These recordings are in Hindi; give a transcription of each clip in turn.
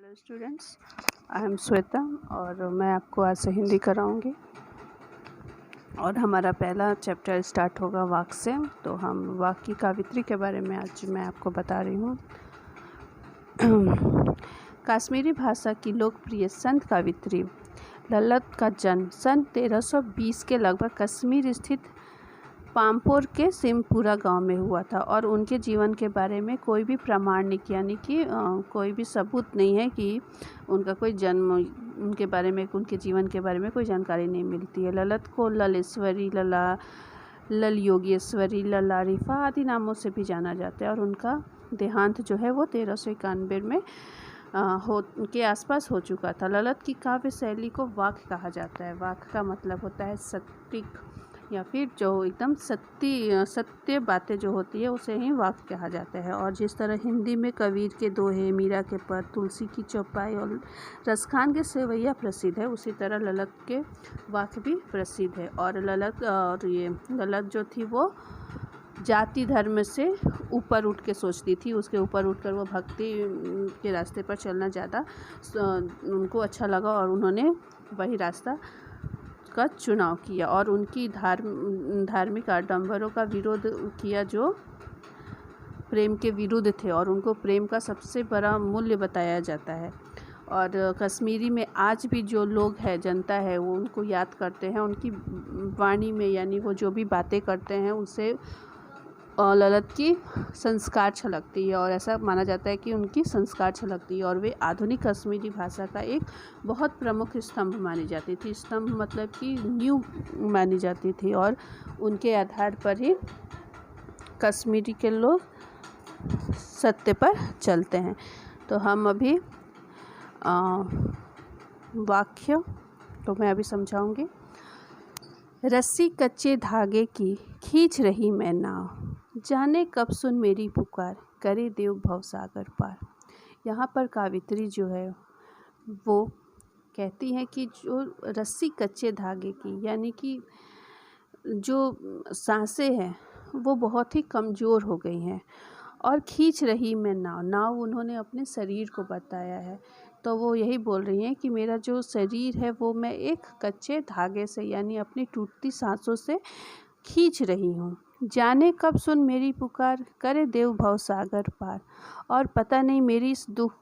Hello students, I am Shweta और मैं आपको आज से हिंदी कराऊंगी और हमारा पहला चैप्टर स्टार्ट होगा वाक्य से। तो हम वाक्य की कावित्री के बारे में आज मैं आपको बता रही हूँ। कश्मीरी भाषा की लोकप्रिय संत कावित्री ललत का जन्म सन 1320 के लगभग कश्मीर स्थित पामपोर के सिमपुरा गांव में हुआ था और उनके जीवन के बारे में कोई भी प्रमाणिक यानी कि कोई भी सबूत नहीं है कि उनका कोई जन्म उनके बारे में उनके जीवन के बारे में कोई जानकारी नहीं मिलती है। ललत को ललेश्वरी, लल योगेश्वरी, ललारिफा आदि नामों से भी जाना जाता है और उनका देहांत जो है वो 1391 में के आसपास हो चुका था। ललत की काव्य शैली को वाक्य कहा जाता है। वाक्य का मतलब होता है सटीक या फिर जो एकदम सत्य बातें जो होती है उसे ही वाक्य कहा जाता है। और जिस तरह हिंदी में कबीर के दोहे, मीरा के पद, तुलसी की चौपाई और रसखान के सेवैया प्रसिद्ध है, उसी तरह ललत के वाक्य भी प्रसिद्ध है। और ललत जो थी वो जाति धर्म से ऊपर उठ के सोचती थी, उसके ऊपर उठकर वो भक्ति के रास्ते पर चलना ज़्यादा उनको अच्छा लगा और उन्होंने वही रास्ता का चुनाव किया और उनकी धार्मिक आडंबरों का विरोध किया जो प्रेम के विरुद्ध थे और उनको प्रेम का सबसे बड़ा मूल्य बताया जाता है। और कश्मीरी में आज भी जो लोग हैं, जनता है, वो उनको याद करते हैं। उनकी वाणी में यानी वो जो भी बातें करते हैं उनसे ललत की संस्कार छलकती है और ऐसा माना जाता है कि उनकी संस्कार छलकती है और वे आधुनिक कश्मीरी भाषा का एक बहुत प्रमुख स्तंभ मानी जाती थी। स्तंभ मतलब कि नींव मानी जाती थी और उनके आधार पर ही कश्मीरी के लोग सत्य पर चलते हैं। तो हम अभी वाक्य तो मैं अभी समझाऊंगी। रस्सी कच्चे धागे की खींच रही मैं नाव, जाने कब सुन मेरी पुकार, करे देव भवसागर पार। यहाँ पर कावित्री जो है वो कहती है कि जो रस्सी कच्चे धागे की यानी कि जो सांसें हैं वो बहुत ही कमज़ोर हो गई हैं और खींच रही मैं नाव उन्होंने अपने शरीर को बताया है। तो वो यही बोल रही हैं कि मेरा जो शरीर है वो मैं एक कच्चे धागे से यानी अपनी टूटती सांसों से खींच रही हूँ। जाने कब सुन मेरी पुकार, करे देव भव सागर पार। और पता नहीं मेरी इस दुख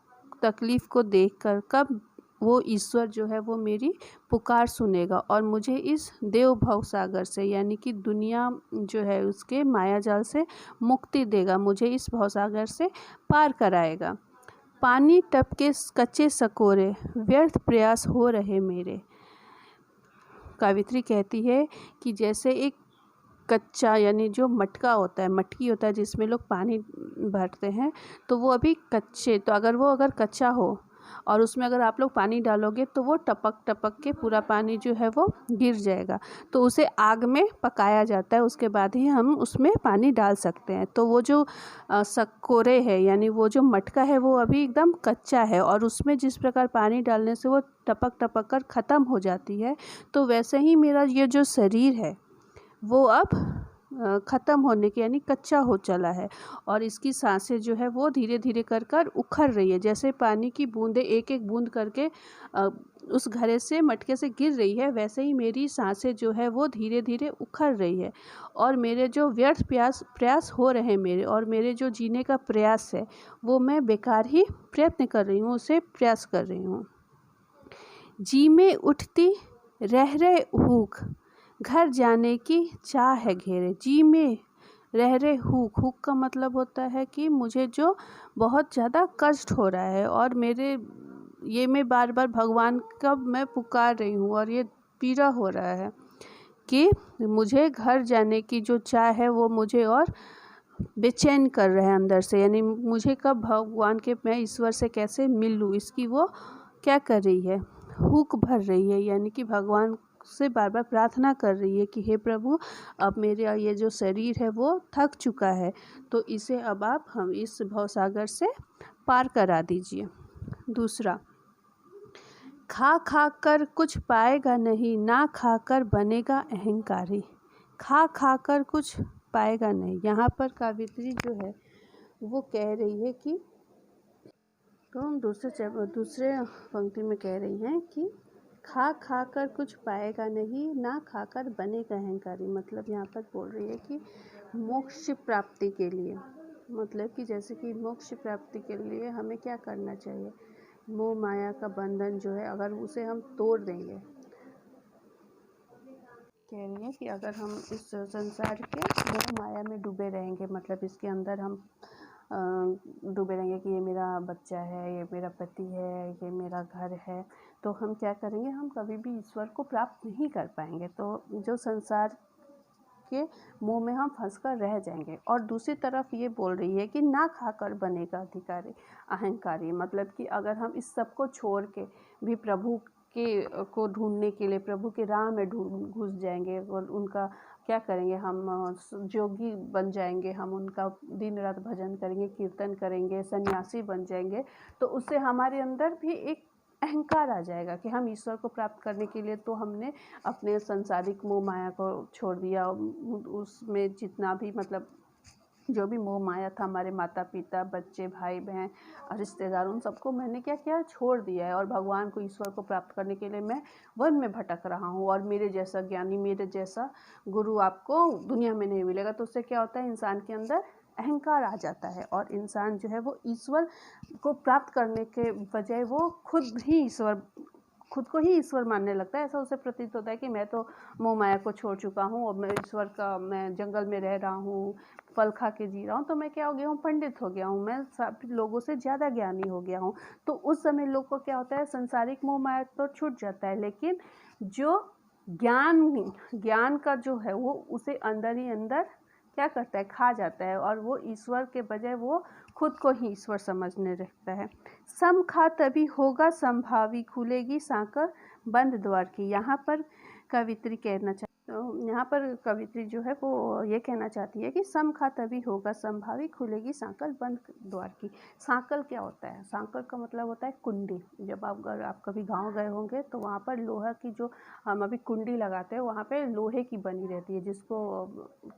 तकलीफ़ को देखकर कब वो ईश्वर जो है वो मेरी पुकार सुनेगा और मुझे इस देव भव सागर से यानी कि दुनिया जो है उसके माया जाल से मुक्ति देगा, मुझे इस भव सागर से पार कराएगा। पानी टपके कच्चे सकोरे, व्यर्थ प्रयास हो रहे मेरे। कावित्री कहती है कि जैसे एक कच्चा यानी जो मटका होता है, मटकी होता है जिसमें लोग पानी भरते हैं, तो वो अभी कच्चे, तो अगर कच्चा हो और उसमें अगर आप लोग पानी डालोगे तो वो टपक टपक के पूरा पानी जो है वो गिर जाएगा। तो उसे आग में पकाया जाता है, उसके बाद ही हम उसमें पानी डाल सकते हैं। तो वो जो सकोरे है यानी वो जो मटका है वो अभी एकदम कच्चा है और उसमें जिस प्रकार पानी डालने से वो टपक टपक कर ख़त्म हो जाती है, तो वैसे ही मेरा ये जो शरीर है वो अब ख़त्म होने के यानी कच्चा हो चला है और इसकी सांसें जो है वो धीरे धीरे कर उखड़ रही है। जैसे पानी की बूंदें एक एक बूंद करके उस घड़े से मटके से गिर रही है, वैसे ही मेरी सांसें जो है वो धीरे धीरे उखड़ रही है और मेरे जो व्यर्थ प्रयास हो रहे हैं मेरे और मेरे जो जीने का प्रयास है वो मैं बेकार ही प्रयत्न कर रही हूँ, उसे प्रयास कर रही हूँ। जी में उठती रह हुक, घर जाने की चाह है घेरे। जी में रह हुक का मतलब होता है कि मुझे जो बहुत ज़्यादा कष्ट हो रहा है और मैं बार बार भगवान का मैं पुकार रही हूँ और ये पीड़ा हो रहा है कि मुझे घर जाने की जो चाह है वो मुझे और बेचैन कर रहे हैं अंदर से, यानी मुझे कब भगवान के मैं ईश्वर से कैसे मिल लूँ, इसकी वो क्या कर रही है, हुक भर रही है, यानी कि भगवान से बार बार प्रार्थना कर रही है कि हे प्रभु, अब मेरा ये जो शरीर है वो थक चुका है, तो इसे अब आप हम इस भवसागर से पार करा दीजिए। दूसरा, खा कर कुछ पाएगा नहीं, ना खाकर बनेगा अहंकारी। खा कर कुछ पाएगा नहीं। यहाँ पर कावित्री जो है वो कह रही है कि तो हम दूसरे पंक्ति में कह रही हैं कि खा खा कर कुछ पाएगा नहीं, ना खाकर बनेगा अहंकारी। मतलब यहाँ पर बोल रही है कि मोक्ष प्राप्ति के लिए, मतलब कि जैसे कि मोक्ष प्राप्ति के लिए हमें क्या करना चाहिए, मोह माया का बंधन जो है अगर उसे हम तोड़ देंगे, कह रही है कि अगर हम इस संसार के मोह माया में डूबे रहेंगे, मतलब इसके अंदर हम डूबे रहेंगे कि ये मेरा बच्चा है, ये मेरा पति है, ये मेरा घर है, तो हम क्या करेंगे, हम कभी भी ईश्वर को प्राप्त नहीं कर पाएंगे। तो जो संसार के मोह में हम फंसकर रह जाएंगे। और दूसरी तरफ ये बोल रही है कि ना खाकर बनेगा अधिकारी अहंकारी, मतलब कि अगर हम इस सब को छोड़ के भी प्रभु के को ढूंढने के लिए प्रभु के राह में घुस जाएंगे और उनका क्या करेंगे, हम जोगी बन जाएंगे, हम उनका दिन रात भजन करेंगे, कीर्तन करेंगे, सन्यासी बन जाएंगे, तो उससे हमारे अंदर भी एक अहंकार आ जाएगा कि हम ईश्वर को प्राप्त करने के लिए तो हमने अपने सांसारिक मोह माया को छोड़ दिया, उसमें जितना भी मतलब जो भी मोह माया था, हमारे माता पिता, बच्चे, भाई बहन, रिश्तेदार, उन सबको मैंने क्या किया, छोड़ दिया है। और भगवान को, ईश्वर को प्राप्त करने के लिए मैं वन में भटक रहा हूँ और मेरे जैसा ज्ञानी, मेरे जैसा गुरु आपको दुनिया में नहीं मिलेगा। तो उससे क्या होता है, इंसान के अंदर अहंकार आ जाता है और इंसान जो है वो ईश्वर को प्राप्त करने के बजाय वो खुद को ही ईश्वर मानने लगता है। ऐसा उसे प्रतीत होता है कि मैं तो मोह माया को छोड़ चुका हूँ और मैं जंगल में रह रहा हूँ, फल खा के जी रहा हूँ, तो मैं क्या हो गया हूँ, पंडित हो गया हूँ, मैं सब लोगों से ज़्यादा ज्ञानी हो गया हूँ। तो उस समय लोग को क्या होता है, संसारिक मोह माया तो छूट जाता है, लेकिन जो ज्ञान का जो है वो उसे अंदर ही अंदर क्या करता है, खा जाता है और वो ईश्वर के बजाय वो खुद को ही ईश्वर समझने लगता है। सम खा तभी होगा संभावी, खुलेगी सांकर बंद द्वार की। यहाँ पर कवित्री कहना चाहती, तो यहाँ पर कवित्री जो है वो ये कहना चाहती है कि सम खा तभी होगा संभावी, खुलेगी सांकल बंद द्वार की। सांकल क्या होता है, सांकल का मतलब होता है कुंडी। जब आप कभी गांव गए होंगे तो वहाँ पर लोहा की, जो हम अभी कुंडी लगाते हैं, वहाँ पे लोहे की बनी रहती है, जिसको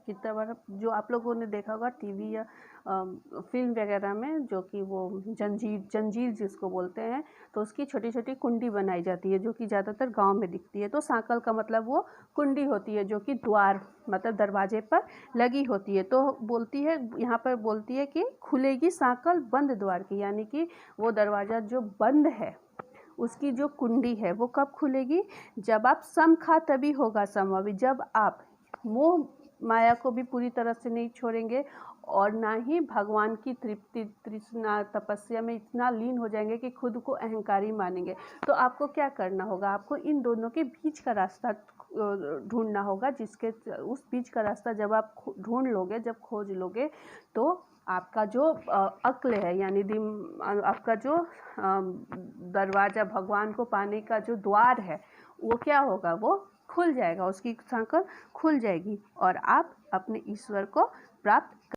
कितना बार जो आप लोगों ने देखा होगा टीवी या फिल्म वगैरह में, जो कि वो जंजीर जिसको बोलते हैं, तो उसकी छोटी छोटी कुंडी बनाई जाती है जो कि ज़्यादातर गांव में दिखती है। तो सांकल का मतलब वो कुंडी होती है जो कि द्वार मतलब दरवाजे पर लगी होती है। तो बोलती है, यहाँ पर बोलती है कि खुलेगी सांकल बंद द्वार की, यानी कि वो दरवाज़ा जो बंद है उसकी जो कुंडी है वो कब खुलेगी, जब आप सम खा तभी होगा संभावी, जब आप मोह माया को भी पूरी तरह से नहीं छोड़ेंगे और ना ही भगवान की तृप्ति तृष्णा तपस्या में इतना लीन हो जाएंगे कि खुद को अहंकारी मानेंगे। तो आपको क्या करना होगा, आपको इन दोनों के बीच का रास्ता ढूंढना होगा, जिसके उस बीच का रास्ता जब आप ढूंढ लोगे, जब खोज लोगे, तो आपका जो अक्ल है, यानी आपका जो दरवाज़ा, भगवान को पाने का जो द्वार है, वो क्या होगा, वो खुल जाएगा, उसकी सांकल खुल जाएगी और आप अपने ईश्वर को प्राप्त